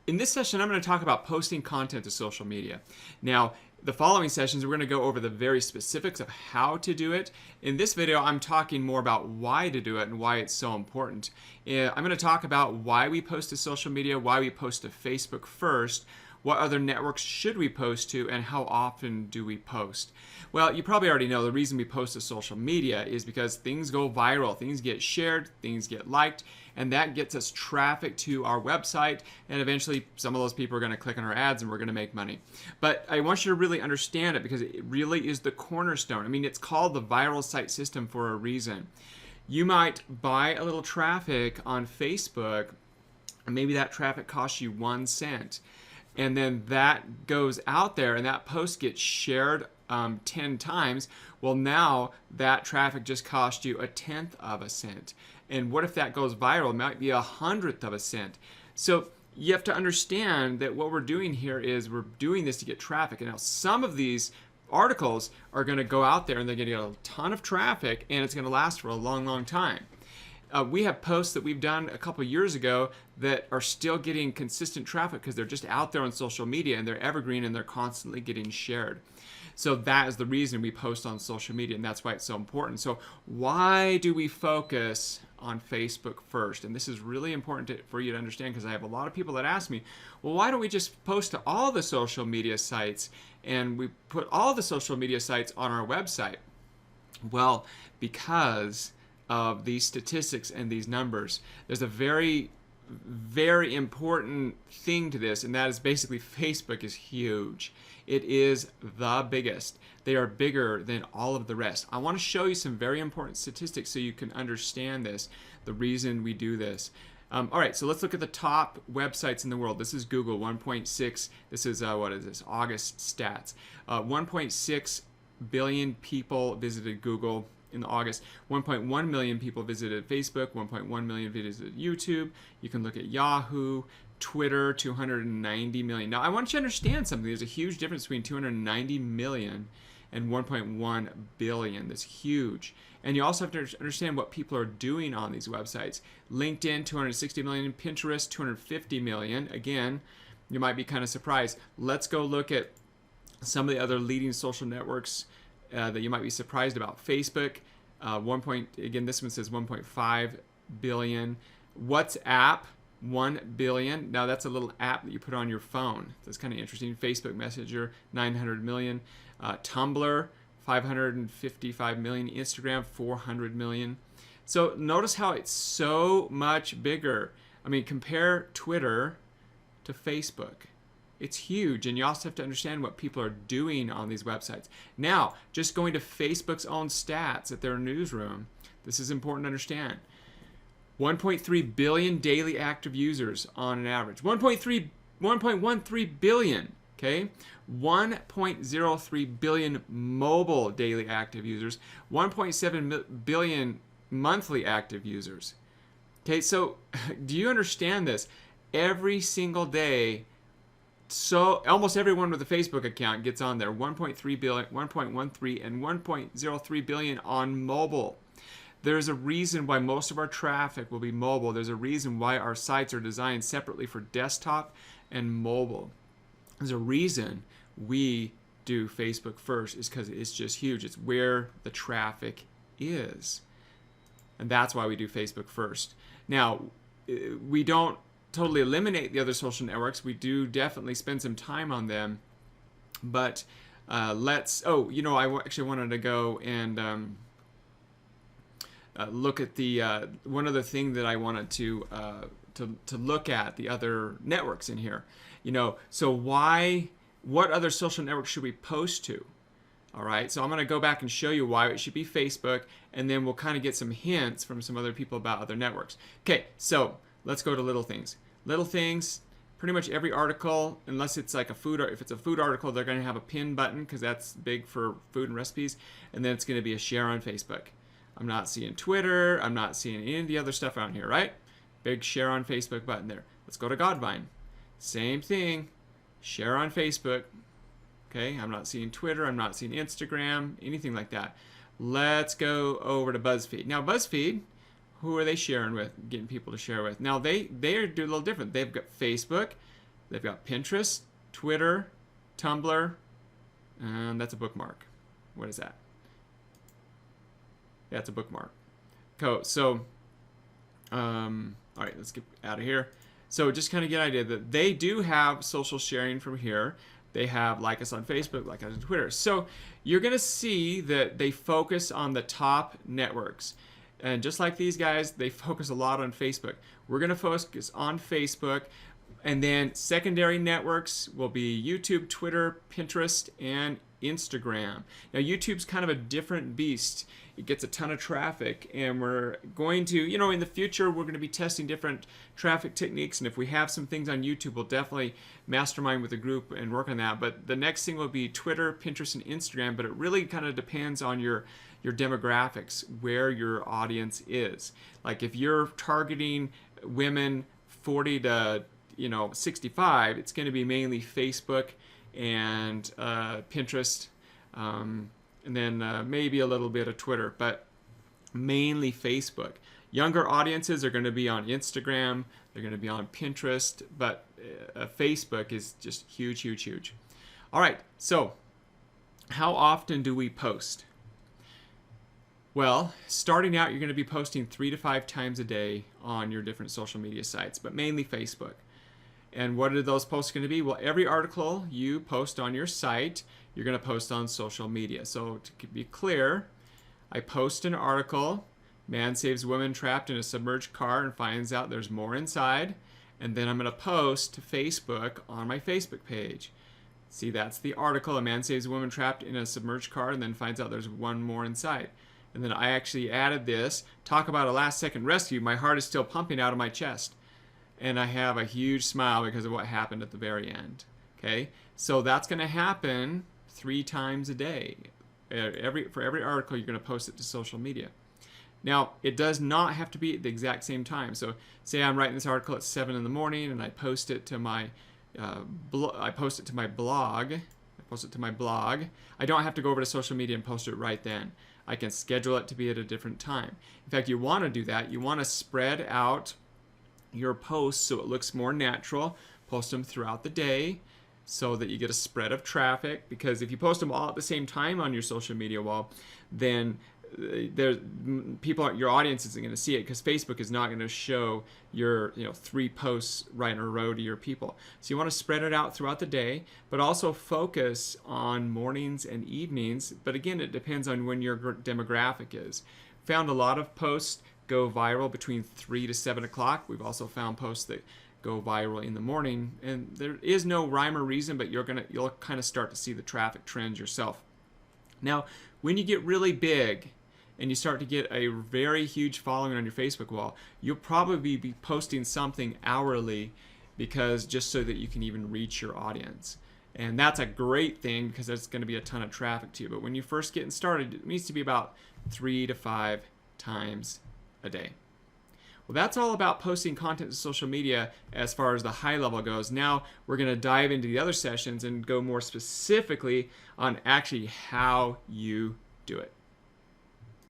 In this session, I'm going to talk about posting content to social media. Now, the following sessions, we're going to go over the very specifics of how to do it. In this video, I'm talking more about why to do it and why it's so important. I'm going to talk about why we post to social media, why we post to Facebook first, what other networks should we post to, and how often do we post? Well, you probably already know the reason we post to social media is because things go viral, things get shared, things get liked, and that gets us traffic to our website, and eventually some of those people are going to click on our ads and we're going to make money. But I want you to really understand it because it really is the cornerstone. I mean, it's called the viral site system for a reason. You might buy a little traffic on Facebook, and maybe that traffic costs you 1 cent. And then that goes out there and that post gets shared 10 times. Well, now that traffic just cost you 1/10 of a cent. And what if that goes viral? It might be 1/100th of a cent. So you have to understand that what we're doing here is we're doing this to get traffic. And now some of these articles are going to go out there and they're going to get a ton of traffic and it's going to last for a long, long time. We have posts that we've done a couple years ago that are still getting consistent traffic because they're just out there on social media and they're evergreen and they're constantly getting shared. So that is the reason we post on social media, and that's why it's so important. So why do we focus on Facebook first? And this is really important for you to understand because I have a lot of people that ask me, well, why don't we just post to all the social media sites and we put all the social media sites on our website? Well, because of these statistics and these numbers. There's a very, very important thing to this, and that is basically Facebook is huge. It is the biggest. They are bigger than all of the rest. I want to show you some very important statistics so you can understand this, the reason we do this. All right, so let's look at the top websites in the world. This is Google, 1.6. This is, what is this, August stats. 1.6 billion people visited Google in August. 1.1 million people visited Facebook, 1.1 million visited YouTube. You can look at Yahoo, Twitter, 290 million. Now, I want you to understand something. There's a huge difference between 290 million and 1.1 billion. That's huge. And you also have to understand what people are doing on these websites. LinkedIn, 260 million. Pinterest, 250 million. Again, you might be kind of surprised. Let's go look at some of the other leading social networks that you might be surprised about. Facebook, again, this one says 1.5 billion. WhatsApp, 1 billion. Now that's a little app that you put on your phone. That's kind of interesting. Facebook Messenger, 900 million. Tumblr, 555 million. Instagram, 400 million. So notice how it's so much bigger. I mean, compare Twitter to Facebook. It's huge, and you also have to understand what people are doing on these websites. Now, just going to Facebook's own stats at their newsroom, this is important to understand. 1.3 billion daily active users on an average. 1.13 billion, okay? 1.03 billion mobile daily active users. 1.7 billion monthly active users. Okay, so do you understand this? Every single day, so almost everyone with a Facebook account gets on there. 1.3 billion, 1.13, and 1.03 billion on mobile. There's a reason why most of our traffic will be mobile. There's a reason why our sites are designed separately for desktop and mobile. There's a reason we do Facebook first is because it's just huge. It's where the traffic is. And that's why we do Facebook first. Now, we don't totally eliminate the other social networks. We do definitely spend some time on them, but I actually wanted to go and look at the one other thing that I wanted to look at the other networks in here. So what other social networks should we post to? All right, so I'm going to go back and show you why it should be Facebook, and then we'll kind of get some hints from some other people about other networks. Okay, so let's go to little things. Little things, pretty much every article, unless it's like if it's a food article, they're going to have a pin button because that's big for food and recipes, and then it's going to be a share on Facebook. I'm not seeing Twitter. I'm not seeing any of the other stuff out here, right? Big share on Facebook button there. Let's go to Godvine. Same thing, share on Facebook. Okay, I'm not seeing Twitter. I'm not seeing Instagram, anything like that. Let's go over to BuzzFeed. Now, BuzzFeed, who are they sharing with, getting people to share with? Now, they do a little different. They've got Facebook, They've got Pinterest, Twitter, Tumblr, and that's a bookmark. What is that? Yeah, it's a bookmark. So, all right, let's get out of here. So just kind of get an idea that they do have social sharing from here. They have like us on Facebook, like us on Twitter. So you're going to see that they focus on the top networks. And just like these guys, they focus a lot on Facebook. We're going to focus on Facebook. And then secondary networks will be YouTube, Twitter, Pinterest, and Instagram. Now, YouTube's kind of a different beast. It gets a ton of traffic, and we're going to, in the future, we're going to be testing different traffic techniques. And if we have some things on YouTube, we'll definitely mastermind with a group and work on that. But the next thing will be Twitter, Pinterest, and Instagram. But it really kind of depends on your demographics, where your audience is. Like if you're targeting women 40 to 65, it's going to be mainly Facebook and Pinterest, and then maybe a little bit of Twitter, but mainly Facebook. Younger audiences are going to be on Instagram, they're going to be on Pinterest, but Facebook is just huge, huge, huge. All right, so how often do we post? Well, starting out, you're going to be posting 3 to 5 times a day on your different social media sites, but mainly Facebook. And what are those posts going to be? Well, every article you post on your site, you're going to post on social media. So to be clear, I post an article, man saves woman trapped in a submerged car and finds out there's more inside. And then I'm going to post to Facebook on my Facebook page. See, that's the article, a man saves a woman trapped in a submerged car and then finds out there's one more inside. And then I actually added this, talk about a last second rescue, my heart is still pumping out of my chest. And I have a huge smile because of what happened at the very end. Okay, so that's going to happen 3 times a day. For every article, you're going to post it to social media. Now, it does not have to be at the exact same time. So, say I'm writing this article at 7 in the morning, and I post it to my blog. I post it to my blog. I don't have to go over to social media and post it right then. I can schedule it to be at a different time. In fact, you want to do that. You want to spread out your posts so it looks more natural. Post them throughout the day so that you get a spread of traffic, because if you post them all at the same time on your social media wall, then your audience isn't going to see it, because Facebook is not going to show your 3 posts right in a row to your people. So you want to spread it out throughout the day, but also focus on mornings and evenings. But again, it depends on when your demographic is. Found a lot of posts go viral between 3 to 7 o'clock. We've also found posts that go viral in the morning, and there is no rhyme or reason, but you'll kind of start to see the traffic trends yourself. Now, when you get really big and you start to get a very huge following on your Facebook wall, you'll probably be posting something hourly, because just so that you can even reach your audience. And that's a great thing, because there's going to be a ton of traffic to you. But when you're first getting started, it needs to be about 3 to 5 times a day. Well, that's all about posting content to social media as far as the high level goes. Now we're going to dive into the other sessions and go more specifically on actually how you do it.